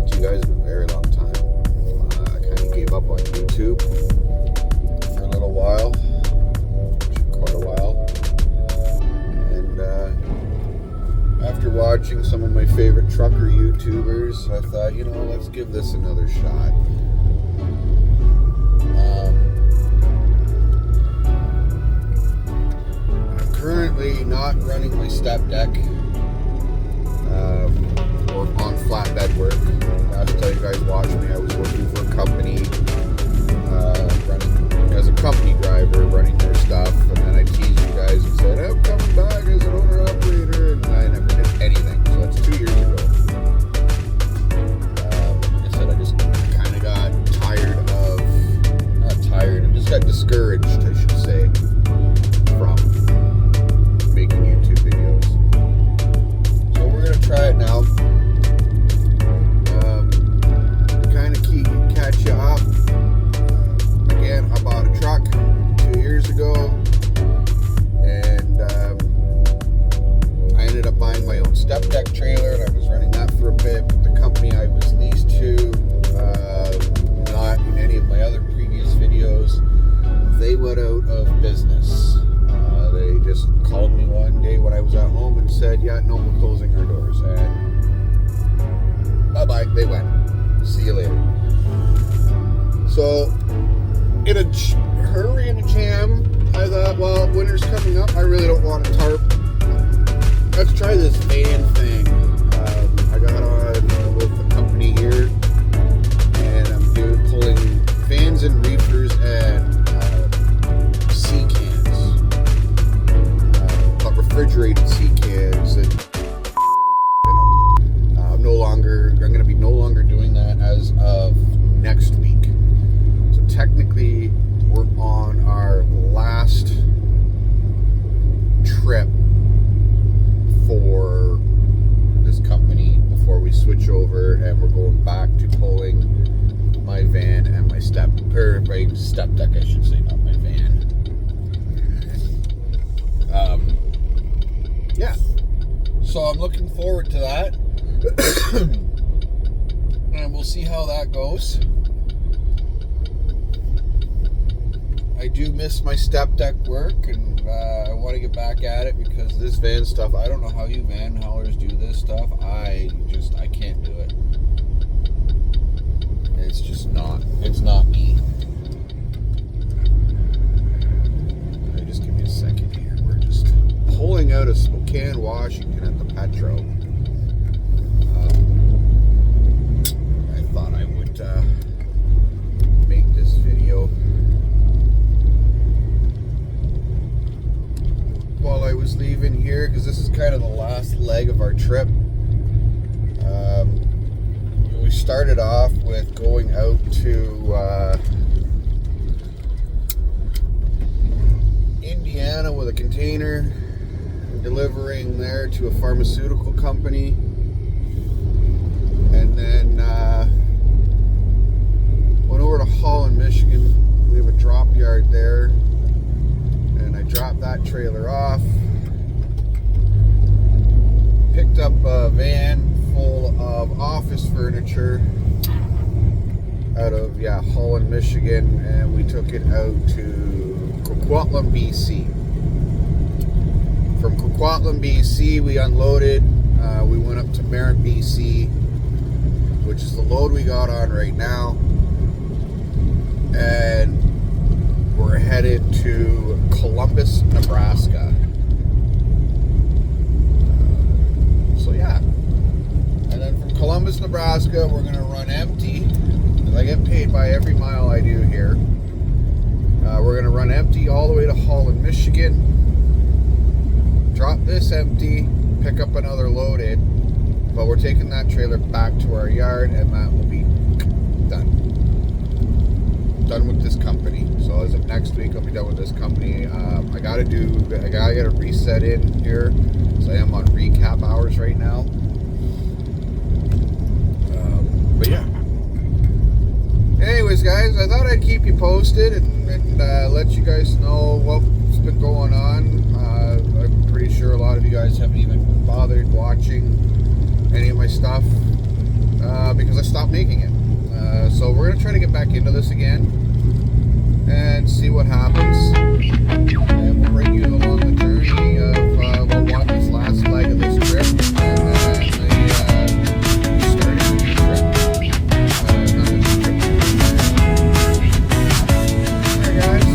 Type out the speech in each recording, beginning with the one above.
talked to you guys in a very long time. I kind of gave up on YouTube for a little while, quite a while. And after watching some of my favorite trucker YouTubers, I thought, let's give this another shot. I'm currently not running my step deck or on flatbed work. Last time you guys watched me, I was working for a company, running as a company driver, running their stuff, and then I teased you guys and said, I'm coming back as an owner-operator, and I never did anything. So that's 2 years ago. Like I said, I just kind of got I just got discouraged, I should say, from making YouTube videos. So we're going to try it now. Kind of catch you up. Again, I bought a truck 2 years ago, and I ended up buying my own step deck trailer, and I was running that for a bit. But the company I was leased to, not in any of my other previous videos, they went out of business. They just called me one day when I was at home and said, yeah, no, we're closing our doors. And bye-bye, they went. See you later. So, in a hurry and a jam, I thought, well, winter's coming up. I really don't want a tarp. Let's try this van thing. I got on with a company here, and I'm pulling vans and reefers and sea cans, but refrigerated sea cans. And I'm going to be no longer doing that as of next week. So technically, we're on our last trip for this company before we switch over, and we're going back to pulling my van and my step deck, I should say, not my van. Yeah. So I'm looking forward to that. And we'll see how that goes. I do miss my step deck work, and I want to get back at it because this van stuff, I don't know how you van haulers do this stuff. I can't do it. It's not me. Just give me a second here. We're just pulling out of Spokane, Washington at the Petro. I thought I would make this video while I was leaving here, because this is kind of the last leg of our trip. We started off with going out to Indiana with a container and delivering there to a pharmaceutical company, and then went over to Holland, Michigan. We have a drop yard there, and I dropped that trailer off, picked up a van full of office furniture out of Holland, Michigan, and we took it out to Coquitlam, BC. From Coquitlam, BC, we unloaded. We went up to Merritt, BC, which is the load we got on right now, and we're headed to Columbus, Nebraska. So yeah. And then from Columbus, Nebraska, we're going to run empty, because I get paid by every mile I do here. We're going to run empty all the way to Holland, Michigan, drop this empty, pick up another loaded, but we're taking that trailer back to our yard, and that will be done with this company. So as of next week, I'll be done with this company. I gotta get a reset in here, so I am on recap hours right now. But yeah. Anyways, guys, I thought I'd keep you posted and let you guys know what's been going on. I'm pretty sure a lot of you guys haven't even bothered watching any of my stuff because because I stopped making it. So we're going to try to get back into this again and see what happens. And we'll bring you along the journey of we'll walk this last leg of this trip and then the starting of the trip. Alright guys.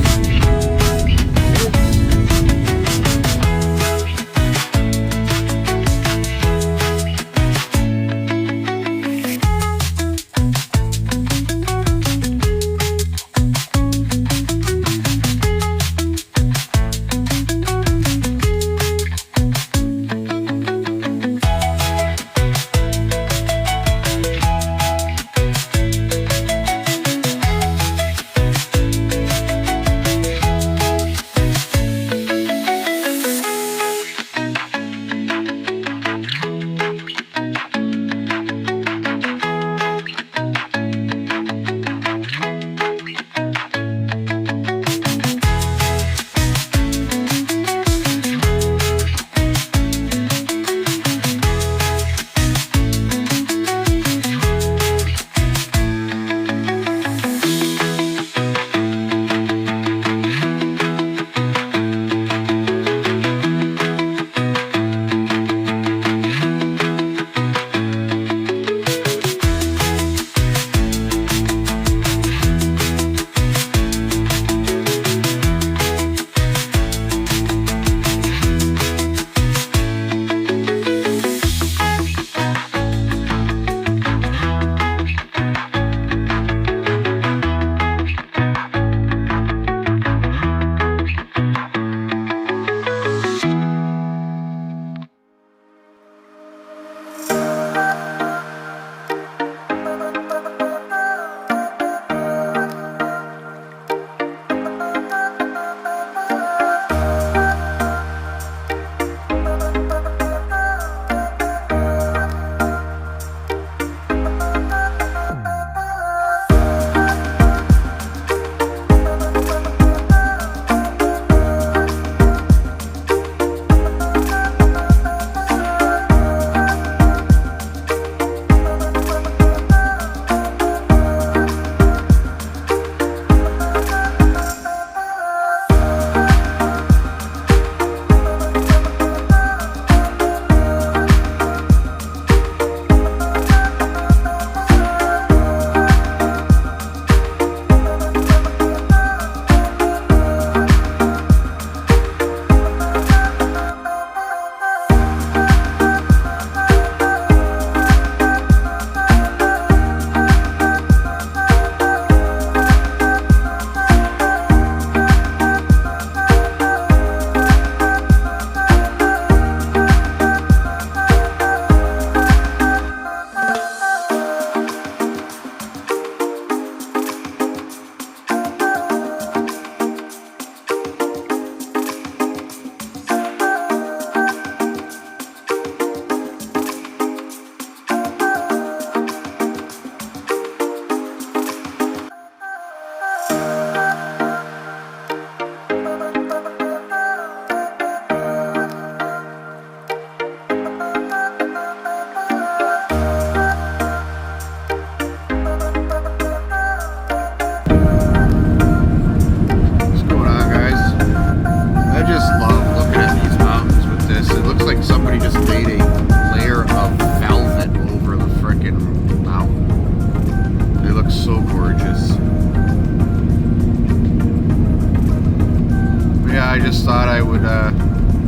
thought I would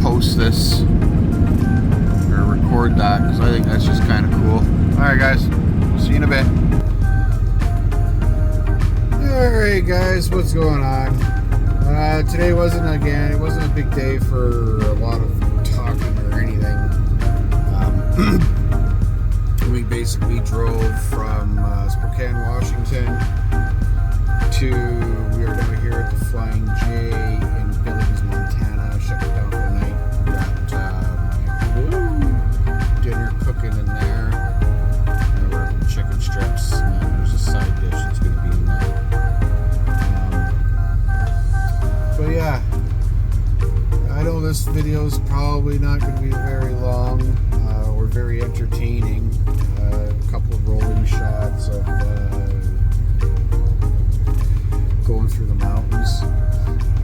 post this or record that because I think that's just kind of cool. Alright guys, see you in a bit. Alright guys, what's going on? Today it wasn't a big day for a lot of talking or anything. We basically drove from Spokane, Washington to, we are down here at the Flying J in Billings, Montana. Shut it down for the night. We got my dinner cooking in there. And we're having chicken strips, and then there's a side dish that's going to be in there. But yeah, I know this video is probably not going to be very long or very entertaining. A couple of rolling shots. of going through the mountains,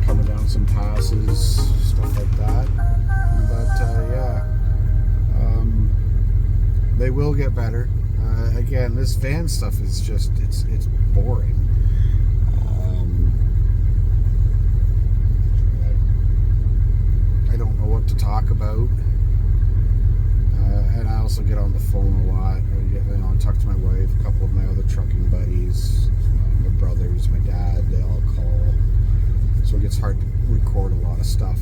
coming down some passes, stuff like that. But they will get better. Again, this van stuff is just, it's boring. I don't know what to talk about. And I also get on the phone a lot. I talk to my wife, a couple of my other trucking buddies, my brothers, my dad, they all call. So it gets hard to record a lot of stuff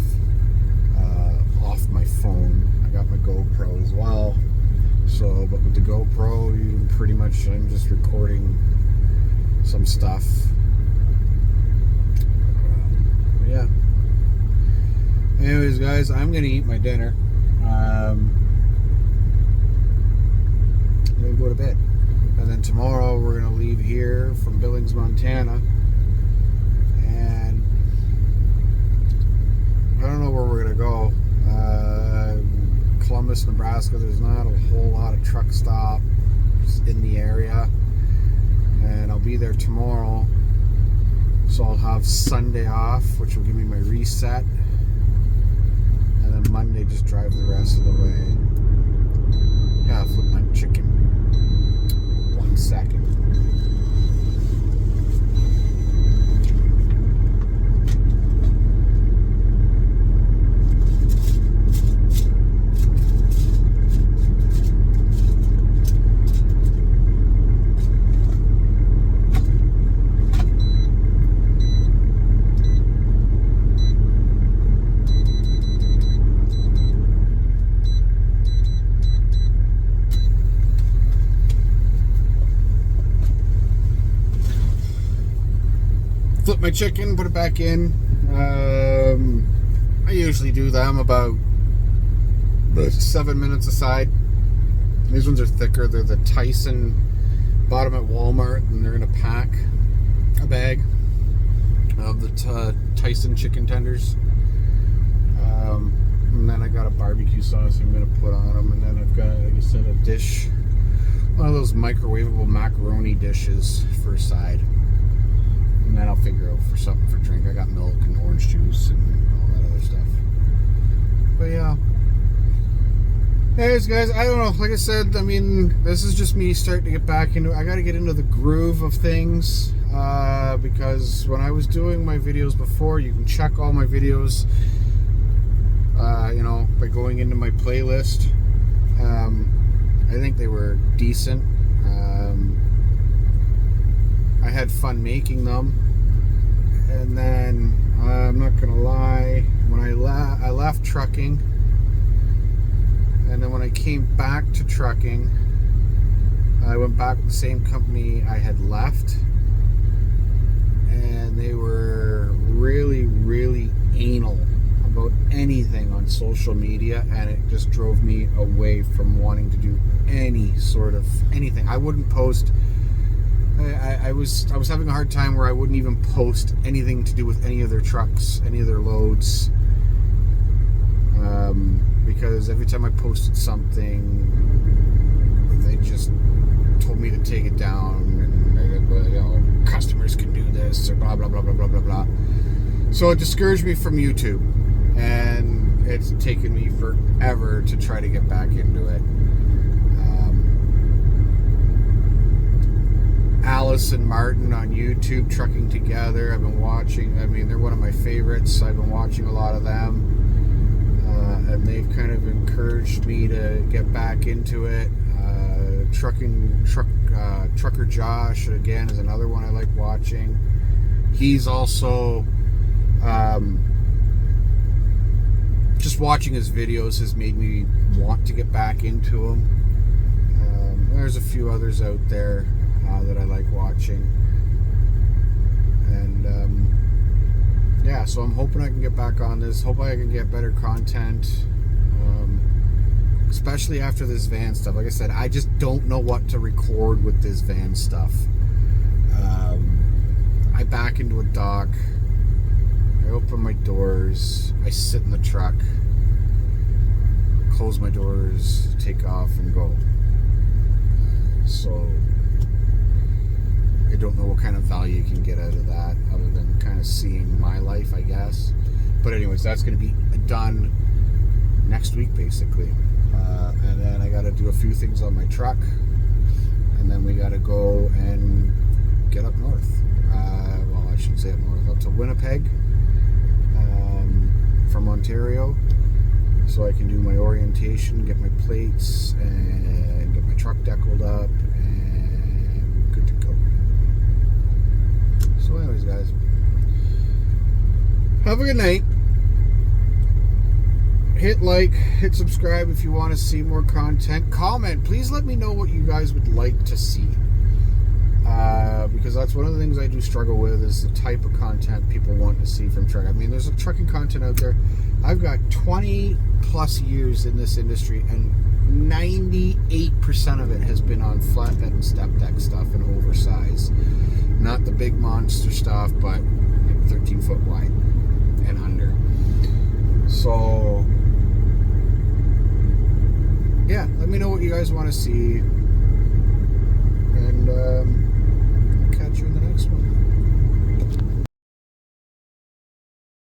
off my phone. I got my GoPro as well. So, but with the GoPro, I'm just recording some stuff. Yeah. Anyways, guys, I'm gonna eat my dinner. And then go to bed. And then tomorrow we're gonna leave here from Billings, Montana. And I don't know where we're gonna go. Columbus, Nebraska, there's not a whole lot of truck stops in the area. And I'll be there tomorrow. So I'll have Sunday off, which will give me my reset. And then Monday just drive the rest of the way. Yeah, flip my chicken. 1 second. Flip my chicken, put it back in. I usually do them about 7 minutes aside. These ones are thicker. They're the Tyson, bought them at Walmart, and they're in a bag of the Tyson chicken tenders. And then I got a barbecue sauce I'm going to put on them. And then I've got, like I said, a dish, one of those microwavable macaroni dishes for a side. And then I'll figure out for something for drink. I got milk and orange juice and all that other stuff. But yeah. Anyways, guys, I don't know. Like I said, I mean, this is just me starting to get back into it. I got to get into the groove of things. Because when I was doing my videos before, you can check all my videos, by going into my playlist. I think they were decent. I had fun making them, and then I'm not gonna lie, when I left trucking, and then when I came back to trucking, I went back with the same company I had left, and they were really, really anal about anything on social media, and it just drove me away from wanting to do any sort of anything. I wouldn't post. I was having a hard time where I wouldn't even post anything to do with any of their trucks, any of their loads, because every time I posted something, they just told me to take it down, and customers can do this, or blah blah blah blah blah blah blah. So it discouraged me from YouTube, and it's taken me forever to try to get back into it. Alice and Martin on YouTube, Trucking Together, I've been watching. I mean, they're one of my favorites. I've been watching a lot of them, and they've kind of encouraged me to get back into it. Trucker Josh, again, is another one I like watching. He's also, just watching his videos has made me want to get back into them. There's a few others out there that I like watching, and yeah, so I'm hoping I can get back on this. Hoping I can get better content, especially after this van stuff. Like I said, I just don't know what to record with this van stuff. I back into a dock, I open my doors, I sit in the truck, close my doors, take off, and go. So don't know what kind of value you can get out of that other than kind of seeing my life, I guess. But anyways, that's going to be done next week, basically. And then I got to do a few things on my truck. And then we got to go and get up north. Well, I shouldn't say up north, up to Winnipeg from Ontario. So I can do my orientation, get my plates, and get my truck deckled up, and good to go. So anyways, guys, have a good night. Hit like, hit subscribe if you want to see more content. Comment. Please let me know what you guys would like to see. Because that's one of the things I do struggle with is the type of content people want to see from truck. I mean, there's a trucking content out there. I've got 20 plus years in this industry, and 98% of it has been on flatbed and step deck stuff and oversized. Not the big monster stuff, but like 13 foot wide and under. So yeah, let me know what you guys want to see. And